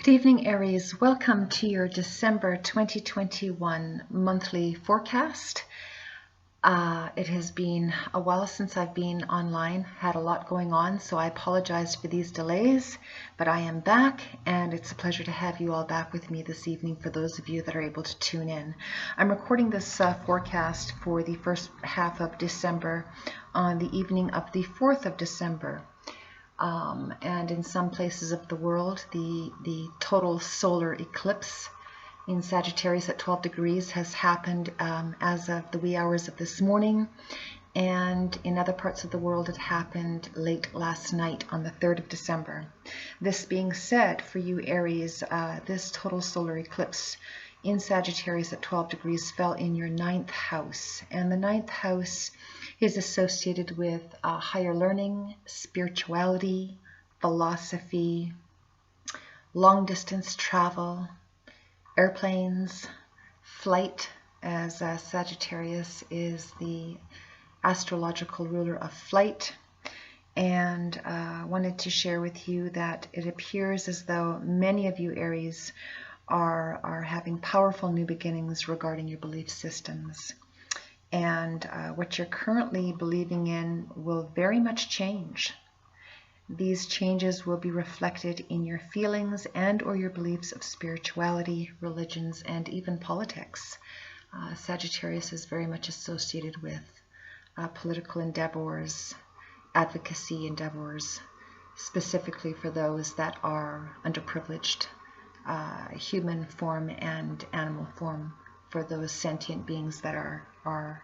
Good evening, Aries. Welcome to your December 2021 monthly forecast. It has been a while since I've been online, had a lot going on, so I apologize for these delays, but I am back, and it's a pleasure to have you all back with me this evening for those of you that are able to tune in. I'm recording this forecast for the first half of December on the evening of the 4th of December. And in some places of the world, the total solar eclipse in Sagittarius at 12 degrees has happened as of the wee hours of this morning, and in other parts of the world it happened late last night on the 3rd of December. This being said, for you Aries, this total solar eclipse in Sagittarius at 12 degrees fell in your 9th house, and the 9th house is associated with higher learning, spirituality, philosophy, long distance travel, airplanes, flight, as Sagittarius is the astrological ruler of flight. And wanted to share with you that it appears as though many of you Aries are having powerful new beginnings regarding your belief systems. And what you're currently believing in will very much change. These changes will be reflected in your feelings and or your beliefs of spirituality, religions, and even politics. Sagittarius is very much associated with political endeavors, advocacy endeavors, specifically for those that are underprivileged, human form and animal form, for those sentient beings that are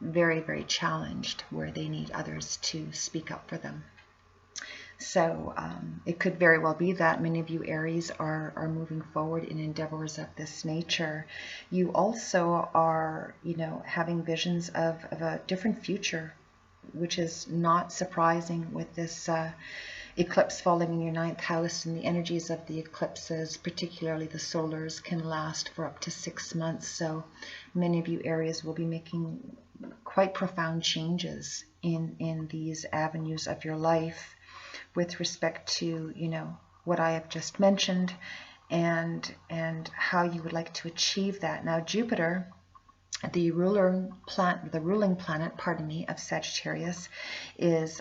very, very challenged, where they need others to speak up for them. So it could very well be that many of you Aries are moving forward in endeavors of this nature. You also are, having visions of a different future, which is not surprising with this eclipse falling in your 9th house, and the energies of the eclipses, particularly the solars, can last for up to 6 months. So many of you Aries will be making quite profound changes in these avenues of your life with respect to, what I have just mentioned and how you would like to achieve that. Now, Jupiter, the ruling planet, of Sagittarius, is,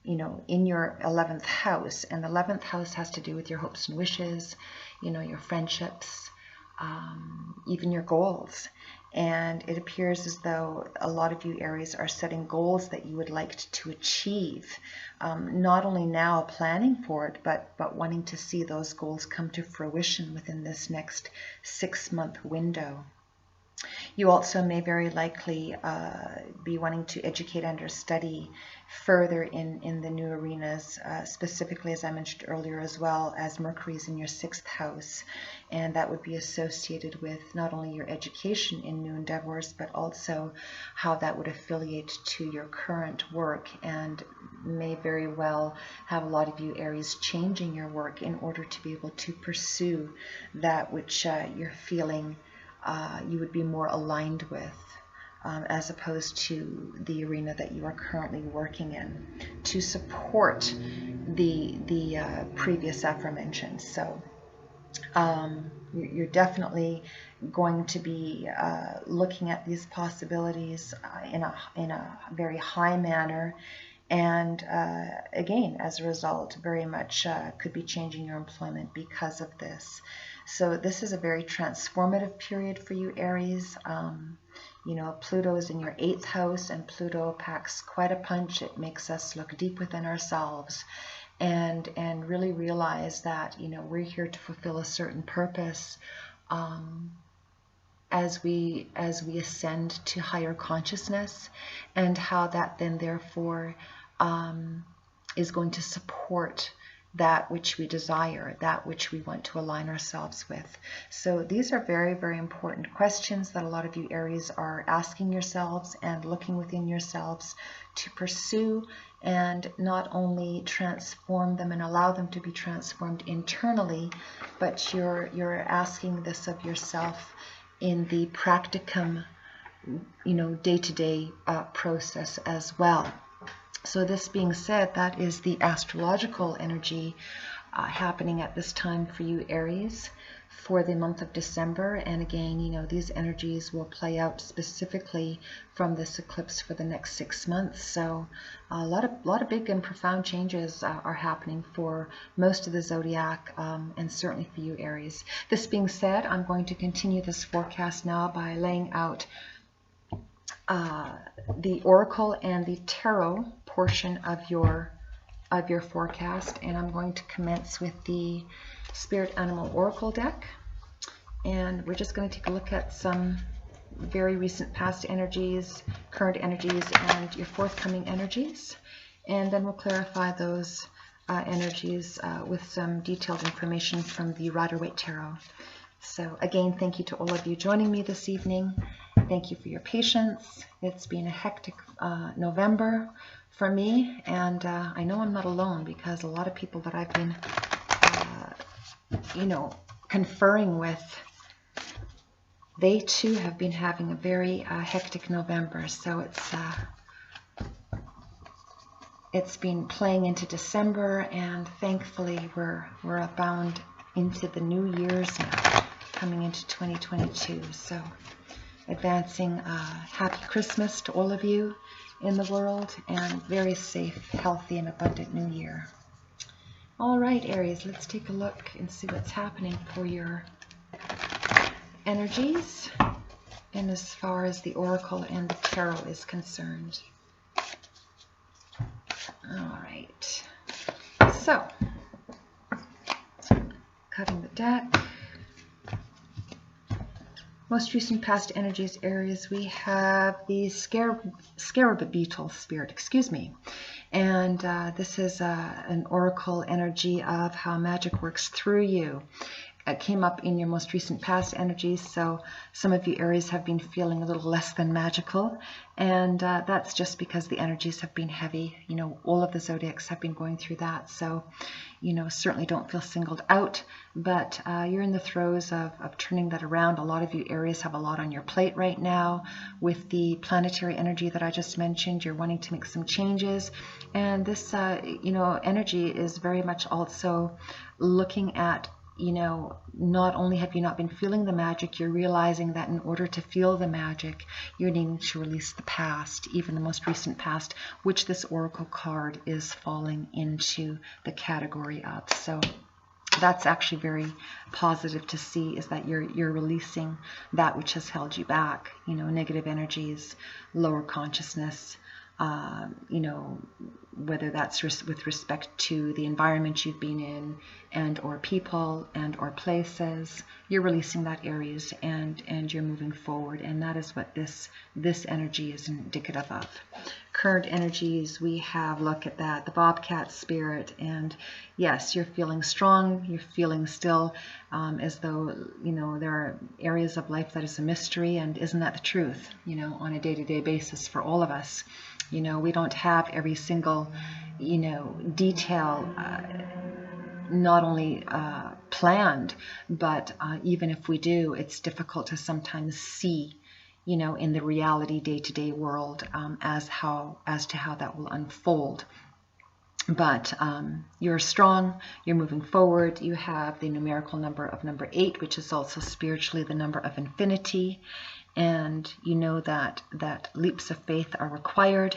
in your 11th house, and the 11th house has to do with your hopes and wishes, your friendships, even your goals. And it appears as though a lot of you Aries are setting goals that you would like to achieve, not only now planning for it, but wanting to see those goals come to fruition within this next 6-month window. You also may very likely be wanting to educate and study further in the new arenas, specifically, as I mentioned earlier, as well as Mercury is in your 6th house, and that would be associated with not only your education in new endeavors, but also how that would affiliate to your current work, and may very well have a lot of you Aries changing your work in order to be able to pursue that which you're feeling you would be more aligned with, as opposed to the arena that you are currently working in, to support the previous aforementioned. So you're definitely going to be looking at these possibilities in a very high manner, and again, as a result, very much could be changing your employment because of this. So this is a very transformative period for you Aries. Pluto is in your 8th house, and Pluto packs quite a punch. It makes us look deep within ourselves and really realize that we're here to fulfill a certain purpose as we ascend to higher consciousness, and how that then therefore is going to support that which we desire, that which we want to align ourselves with. So these are very, very important questions that a lot of you Aries are asking yourselves and looking within yourselves to pursue, and not only transform them and allow them to be transformed internally, but you're asking this of yourself in the practicum, day-to-day process as well. So this being said, that is the astrological energy happening at this time for you, Aries, for the month of December. And again, you know, these energies will play out specifically from this eclipse for the next 6 months. So a lot of big and profound changes are happening for most of the zodiac, and certainly for you, Aries. This being said, I'm going to continue this forecast now by laying out the oracle and the tarot portion of your forecast, and I'm going to commence with the Spirit Animal Oracle deck, and we're just going to take a look at some very recent past energies, current energies, and your forthcoming energies, and then we'll clarify those energies with some detailed information from the Rider-Waite Tarot. So again, thank you to all of you joining me this evening. Thank you for your patience. It's been a hectic November for me, and I know I'm not alone, because a lot of people that I've been, you know, conferring with, they too have been having a very hectic November. So it's been playing into December, and thankfully we're bound into the new year's now, coming into 2022. So advancing happy Christmas to all of you in the world, and very safe, healthy, and abundant new year. All right, Aries, let's take a look and see what's happening for your energies, and as far as the oracle and the tarot is concerned. All right, so cutting the deck. Most recent past energies, Aries, we have the scarab beetle spirit, excuse me. And this is an oracle energy of how magic works through you. It came up in your most recent past energies, so some of you, Aries, have been feeling a little less than magical, and that's just because the energies have been heavy. You know, all of the zodiacs have been going through that, so, you know, certainly don't feel singled out, but you're in the throes of turning that around. A lot of you, Aries, have a lot on your plate right now with the planetary energy that I just mentioned. You're wanting to make some changes, and this, you know, energy is very much also looking at, you know, not only have you not been feeling the magic, you're realizing that in order to feel the magic, you're needing to release the past, even the most recent past, which this oracle card is falling into the category of. So that's actually very positive to see, is that you're releasing that which has held you back, you know, negative energies, lower consciousness, you know, whether that's with respect to the environment you've been in, and or people, and or places. You're releasing that, Aries, and you're moving forward, and that is what this energy is indicative of. Current energies, we have, look at that, the bobcat spirit, and yes, you're feeling strong, you're feeling still as though, you know, there are areas of life that is a mystery, and isn't that the truth, you know, on a day-to-day basis for all of us. You know, we don't have every single, you know, detail not only planned, but even if we do, it's difficult to sometimes see, you know, in the reality day-to-day world as to how that will unfold. But you're strong, you're moving forward. You have the numerical number of number 8, which is also spiritually the number of infinity. And you know that leaps of faith are required,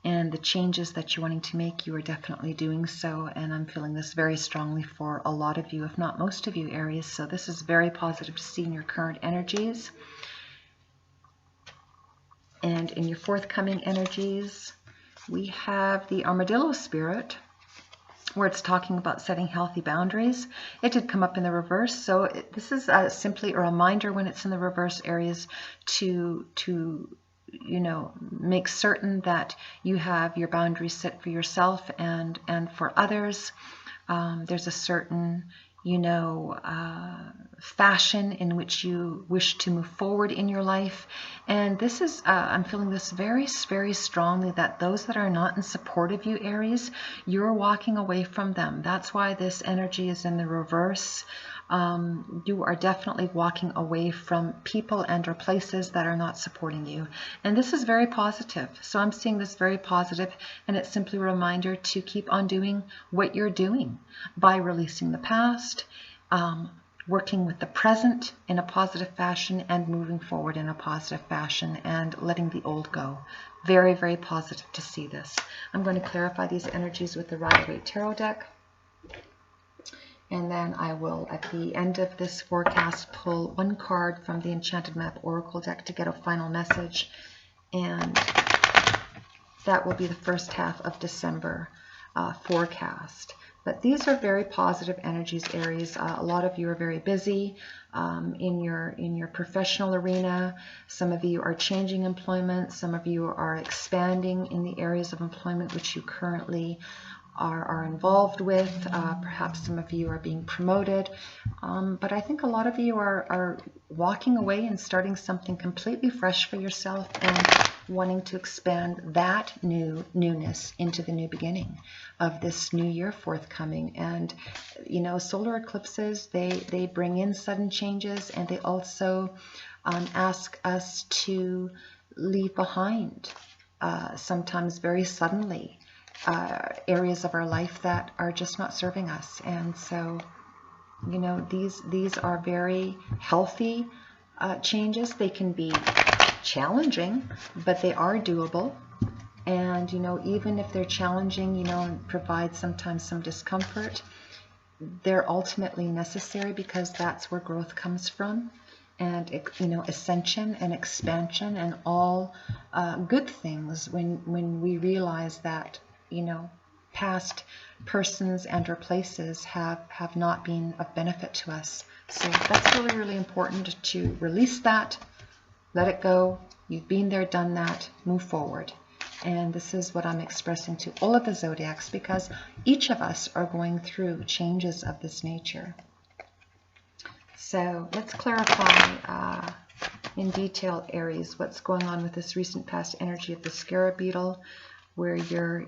and the changes that you're wanting to make, you are definitely doing so. And I'm feeling this very strongly for a lot of you, if not most of you, Aries. So this is very positive to see in your current energies. And in your forthcoming energies, we have the Armadillo Spirit, where it's talking about setting healthy boundaries. It did come up in the reverse, so this is simply a reminder when it's in the reverse, Aries, to you know, make certain that you have your boundaries set for yourself and for others. There's a certain, fashion in which you wish to move forward in your life. And this is, I'm feeling this very, very strongly, that those that are not in support of you, Aries, you're walking away from them. That's why this energy is in the reverse. You are definitely walking away from people and or places that are not supporting you. And this is very positive. So I'm seeing this very positive, and it's simply a reminder to keep on doing what you're doing by releasing the past, working with the present in a positive fashion, and moving forward in a positive fashion, and letting the old go. Very, very positive to see this. I'm going to clarify these energies with the Rider-Waite Tarot deck. And then I will, at the end of this forecast, pull one card from the Enchanted Map Oracle deck to get a final message. And that will be the first half of December forecast. But these are very positive energies, Aries. A lot of you are very busy in your professional arena. Some of you are changing employment. Some of you are expanding in the areas of employment which you currently are involved with. Perhaps some of you are being promoted. But I think a lot of you are walking away and starting something completely fresh for yourself, and wanting to expand that newness into the new beginning of this new year forthcoming. And solar eclipses, they bring in sudden changes, and they also ask us to leave behind sometimes very suddenly areas of our life that are just not serving us. And so these are very healthy changes. They can be challenging, but they are doable. And even if they're challenging, and provide sometimes some discomfort, they're ultimately necessary, because that's where growth comes from, and ascension and expansion, and all good things, when we realize that past persons and or places have not been of benefit to us. So that's really, really important to release that, let it go. You've been there, done that, move forward. And this is what I'm expressing to all of the zodiacs, because each of us are going through changes of this nature. So let's clarify in detail, Aries, what's going on with this recent past energy of the scarab beetle, where you're,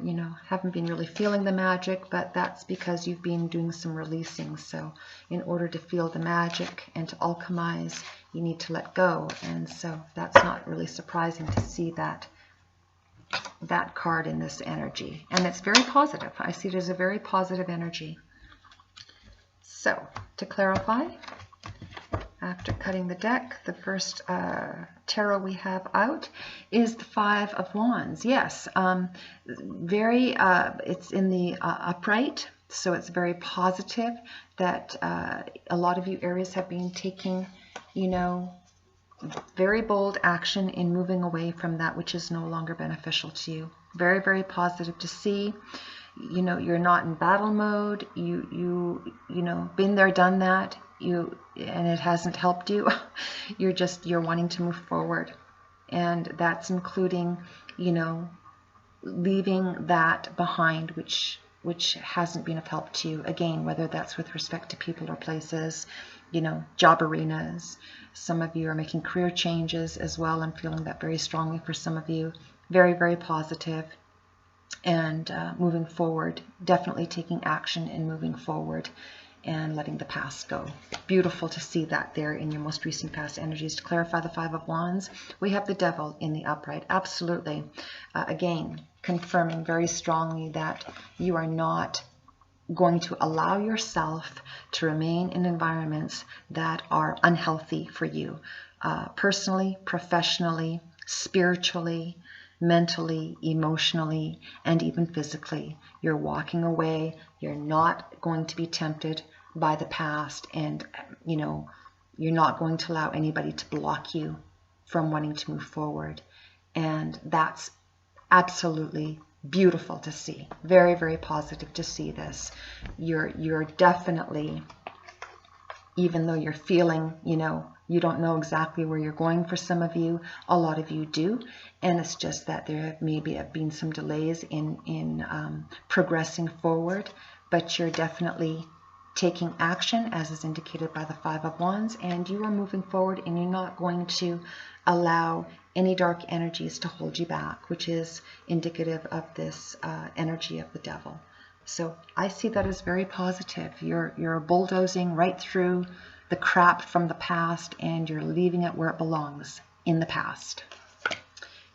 haven't been really feeling the magic, but that's because you've been doing some releasing. So in order to feel the magic and to alchemize, you need to let go. And so that's not really surprising to see that card in this energy. And it's very positive. I see it as a very positive energy. So to clarify, after cutting the deck, the first tarot we have out is the Five of Wands. Yes, it's in the upright, so it's very positive that a lot of you Aries have been taking, very bold action in moving away from that which is no longer beneficial to you. Very, very positive to see. You're not in battle mode. You been there, done that. And it hasn't helped you. You're wanting to move forward, and that's including leaving that behind which hasn't been of help to you. Again, whether that's with respect to people or places, job arenas. Some of you are making career changes as well. I'm feeling that very strongly for some of you. Very, very positive. And moving forward, definitely taking action and moving forward, and letting the past go. Beautiful to see that there in your most recent past energies. To clarify the Five of Wands, we have the Devil in the upright. Absolutely. Again, confirming very strongly that you are not going to allow yourself to remain in environments that are unhealthy for you, personally, professionally, spiritually, mentally, emotionally, and even physically. You're walking away. You're not going to be tempted by the past, and you're not going to allow anybody to block you from wanting to move forward. And that's absolutely beautiful to see. Very, very positive to see this. You're definitely, even though you're feeling, you don't know exactly where you're going for some of you, a lot of you do. And it's just that there have maybe been some delays in progressing forward, but you're definitely taking action, as is indicated by the Five of Wands, and you are moving forward, and you're not going to allow any dark energies to hold you back, which is indicative of this energy of the devil. So I see that as very positive. You're bulldozing right through the crap from the past, and you're leaving it where it belongs, in the past.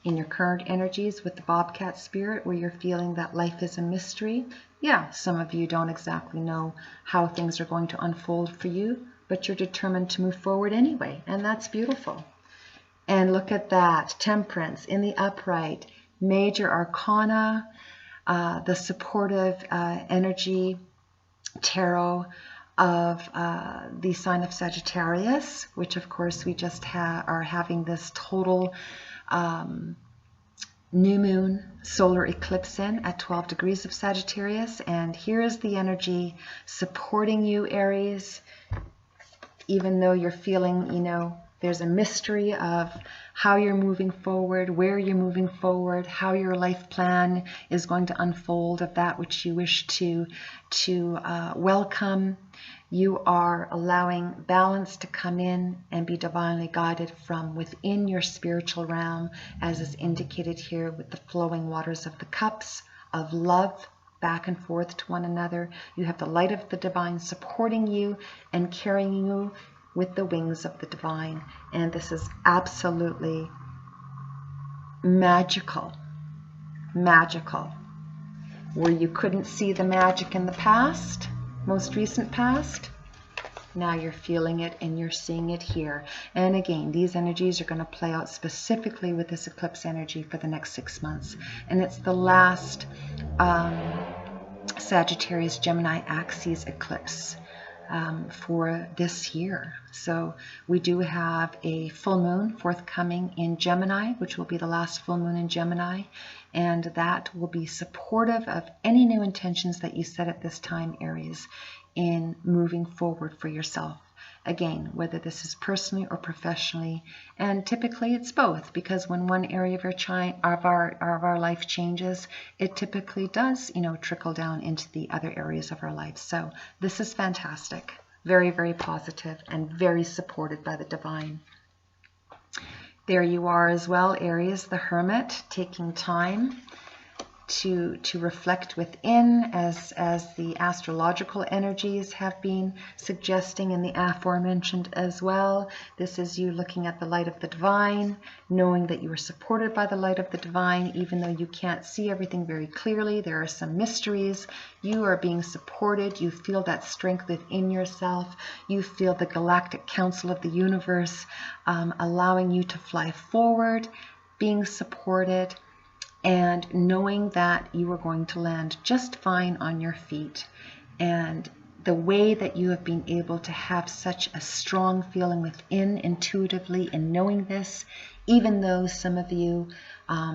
In your current energies with the Bobcat Spirit, where you're feeling that life is a mystery, yeah, some of you don't exactly know how things are going to unfold for you, but you're determined to move forward anyway, and that's beautiful. And look at that, Temperance in the upright, Major Arcana, the supportive energy tarot of the sign of Sagittarius, which of course we just are having this total new moon solar eclipse in at 12 degrees of Sagittarius. And here is the energy supporting you, Aries, even though you're feeling, you know, there's a mystery of how you're moving forward, where you're moving forward, how your life plan is going to unfold, of that which you wish to welcome. You are allowing balance to come in and be divinely guided from within your spiritual realm, as is indicated here with the flowing waters of the cups of love back and forth to one another. You have the light of the divine supporting you and carrying you with the wings of the divine. And this is absolutely magical. Magical. Where you couldn't see the magic in the past, most recent past, now you're feeling it and you're seeing it here. And again, these energies are going to play out specifically with this eclipse energy for the next 6 months. And it's the last Sagittarius Gemini axis eclipse for this year. So we do have a full moon forthcoming in Gemini, which will be the last full moon in Gemini, and that will be supportive of any new intentions that you set at this time, Aries, in moving forward for yourself. Again, whether this is personally or professionally, and typically it's both, because when one area of our life changes, it typically does, you know, trickle down into the other areas of our life. So this is fantastic, very, very positive, and very supported by the divine. There you are as well, Aries the Hermit, taking time to reflect within, as the astrological energies have been suggesting in the aforementioned as well. This is you looking at the light of the divine, knowing that you are supported by the light of the divine, even though you can't see everything very clearly. There are some mysteries. You are being supported. You feel that strength within yourself. You feel the galactic council of the universe allowing you to fly forward, being supported, and knowing that you are going to land just fine on your feet. And the way that you have been able to have such a strong feeling within intuitively in knowing this, even though some of you,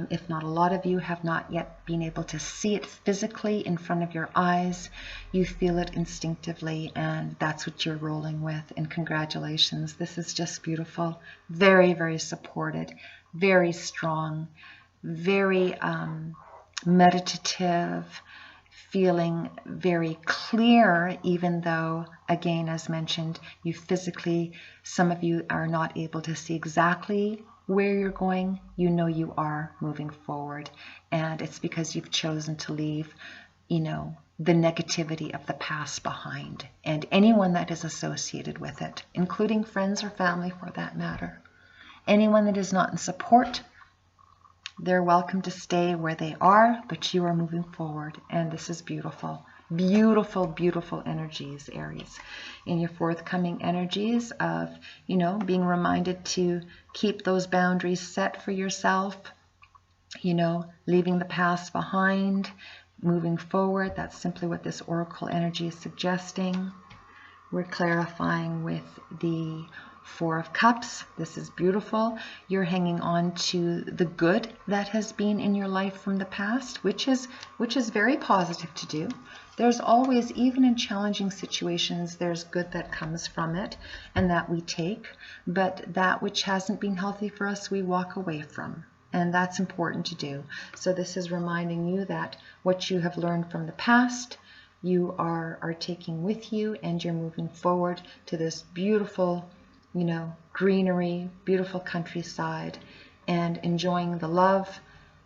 if not a lot of you, have not yet been able to see it physically in front of your eyes, you feel it instinctively, and that's what you're rolling with. And congratulations, this is just beautiful. Very, very supported, very strong, very meditative, feeling very clear, even though, again, as mentioned, you physically, some of you are not able to see exactly where you're going. You know you are moving forward, and it's because you've chosen to leave, you know, the negativity of the past behind, and anyone that is associated with it, including friends or family for that matter. Anyone that is not in support, they're welcome to stay where they are, but you are moving forward, and this is beautiful. Beautiful, beautiful energies, Aries. In your forthcoming energies of, you know, being reminded to keep those boundaries set for yourself, you know, leaving the past behind, moving forward. That's simply what this oracle energy is suggesting. We're clarifying with the Four of Cups. This is beautiful. You're hanging on to the good that has been in your life from the past, which is very positive to do. There's always, even in challenging situations, there's good that comes from it and that we take, but that which hasn't been healthy for us, we walk away from. And that's important to do. So this is reminding you that what you have learned from the past, you are taking with you, and you're moving forward to this beautiful, greenery, beautiful countryside, and enjoying the love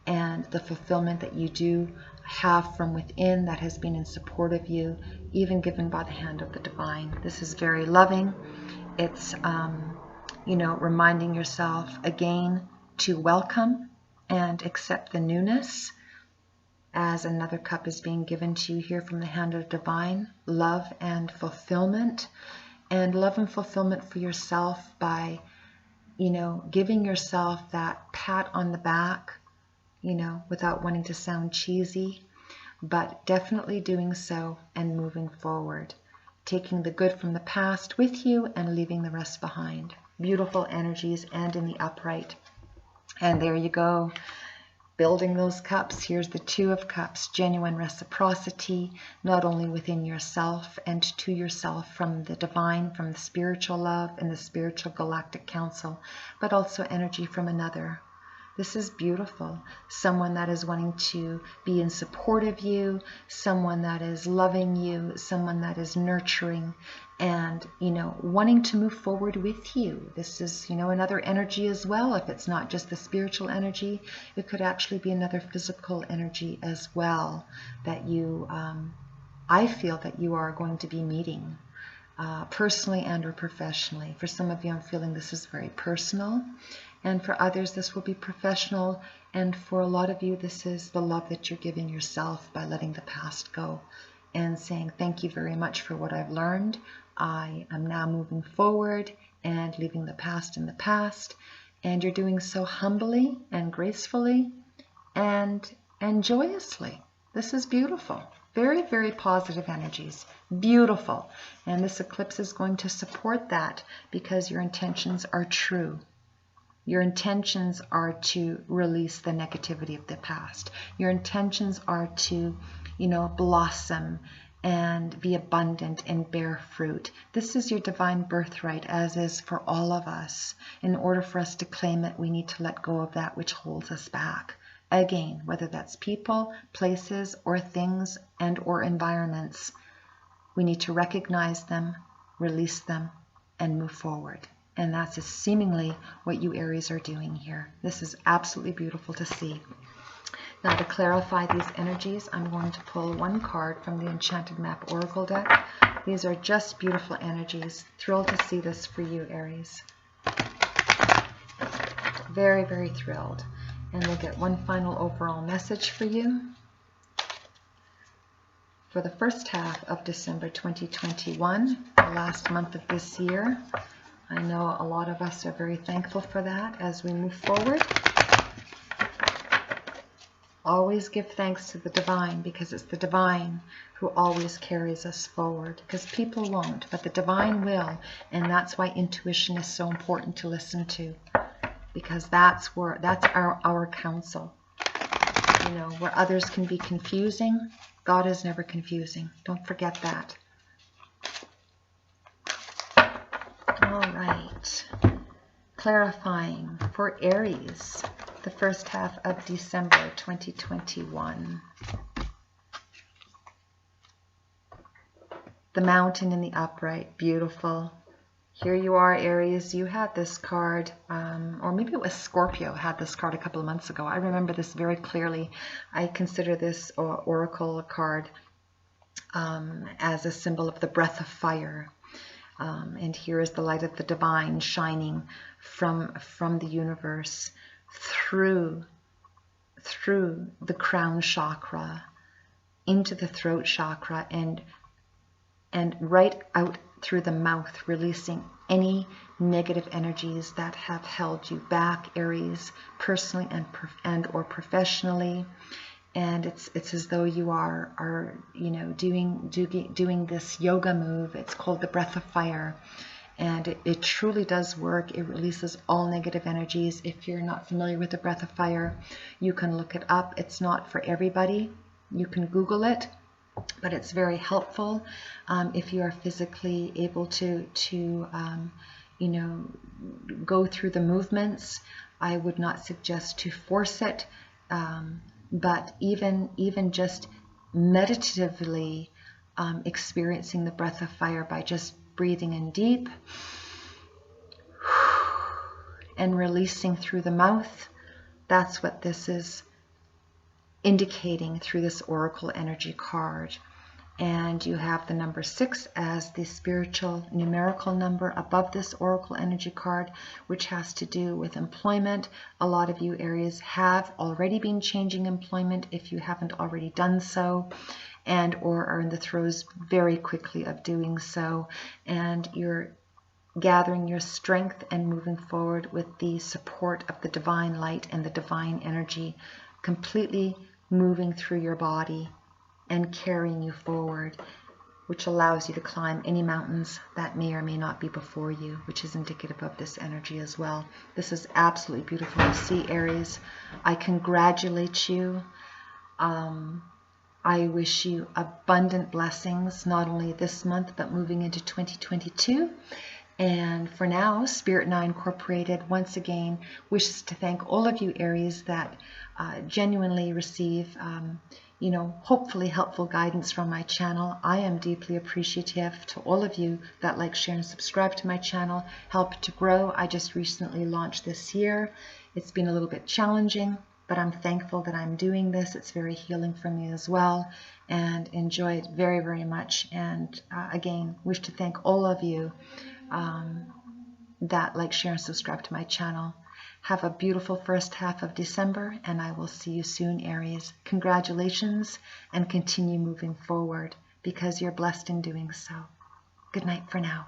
and the fulfillment that you do have from within that has been in support of you, even given by the hand of the divine. This is very loving. It's, reminding yourself again to welcome and accept the newness, as another cup is being given to you here from the hand of the divine. Love and fulfillment. And love and fulfillment for yourself by, giving yourself that pat on the back, without wanting to sound cheesy, but definitely doing so and moving forward. Taking the good from the past with you and leaving the rest behind. Beautiful energies, and in the upright. And there you go. Building those cups. Here's the Two of Cups. Genuine reciprocity, not only within yourself and to yourself from the divine, from the spiritual love and the spiritual galactic council, but also energy from another. This is beautiful. Someone that is wanting to be in support of you, someone that is loving you, someone that is nurturing and, wanting to move forward with you. This is, another energy as well. If it's not just the spiritual energy, it could actually be another physical energy as well that you, I feel that you are going to be meeting. Personally and or professionally. For some of you, I'm feeling this is very personal, and for others this will be professional, and for a lot of you this is the love that you're giving yourself by letting the past go and saying thank you very much for what I've learned. I am now moving forward and leaving the past in the past, and you're doing so humbly and gracefully and joyously. This is beautiful. Very, very positive energies. Beautiful. And this eclipse is going to support that because your intentions are true. Your intentions are to release the negativity of the past. Your intentions are to, blossom and be abundant and bear fruit. This is your divine birthright, as is for all of us. In order for us to claim it, we need to let go of that which holds us back. Again, whether that's people, places, or things and or environments, we need to recognize them, release them, and move forward. And that's seemingly what you Aries are doing here. This is absolutely beautiful to see. Now, to clarify these energies, I'm going to pull one card from the Enchanted Map Oracle deck. These are just beautiful energies. Thrilled to see this for you, Aries. Very, very thrilled. And we'll get one final overall message for you. For the first half of December 2021, the last month of this year. I know a lot of us are very thankful for that as we move forward. Always give thanks to the divine, because it's the divine who always carries us forward. Because people won't, but the divine will. And that's why intuition is so important to listen to. Because that's our counsel. Where others can be confusing, God is never confusing. Don't forget that. All right. Clarifying for Aries, the first half of December 2021. The Mountain in the upright, beautiful. Here you are, Aries. You had this card, or maybe it was Scorpio had this card a couple of months ago. I remember this very clearly. I consider this oracle card as a symbol of the breath of fire. And here is the light of the divine shining from the universe through the crown chakra into the throat chakra and right out through the mouth, releasing any negative energies that have held you back, Aries, personally and or professionally. And it's as though you are doing this yoga move. It's called the breath of fire, and it truly does work. It releases all negative energies. If you're not familiar with the breath of fire, you can look it up. It's not for everybody. You can Google it, but it's very helpful if you are physically able to go through the movements. I would not suggest to force it. But even just meditatively experiencing the breath of fire by just breathing in deep and releasing through the mouth. That's what this is indicating through this oracle energy card. And you have the number 6 as the spiritual numerical number above this oracle energy card, which has to do with employment. A lot of you Aries have already been changing employment if you haven't already done so, and or are in the throes very quickly of doing so, and you're gathering your strength and moving forward with the support of the divine light and the divine energy completely moving through your body and carrying you forward, which allows you to climb any mountains that may or may not be before you, which is indicative of this energy as well. This is absolutely beautiful to see, Aries. I congratulate you. I wish you abundant blessings, not only this month, but moving into 2022. And for now, Spirit and I Incorporated once again wishes to thank all of you Aries that genuinely receive hopefully helpful guidance from my channel. I am deeply appreciative to all of you that like, share, and subscribe to my channel, help to grow. I just recently launched this year. It's been a little bit challenging, but I'm thankful that I'm doing this. It's very healing for me as well, and enjoy it very, very much. And again, wish to thank all of you that like, share, and subscribe to my channel. Have a beautiful first half of December, and I will see you soon, Aries. Congratulations, and continue moving forward because you're blessed in doing so. Good night for now.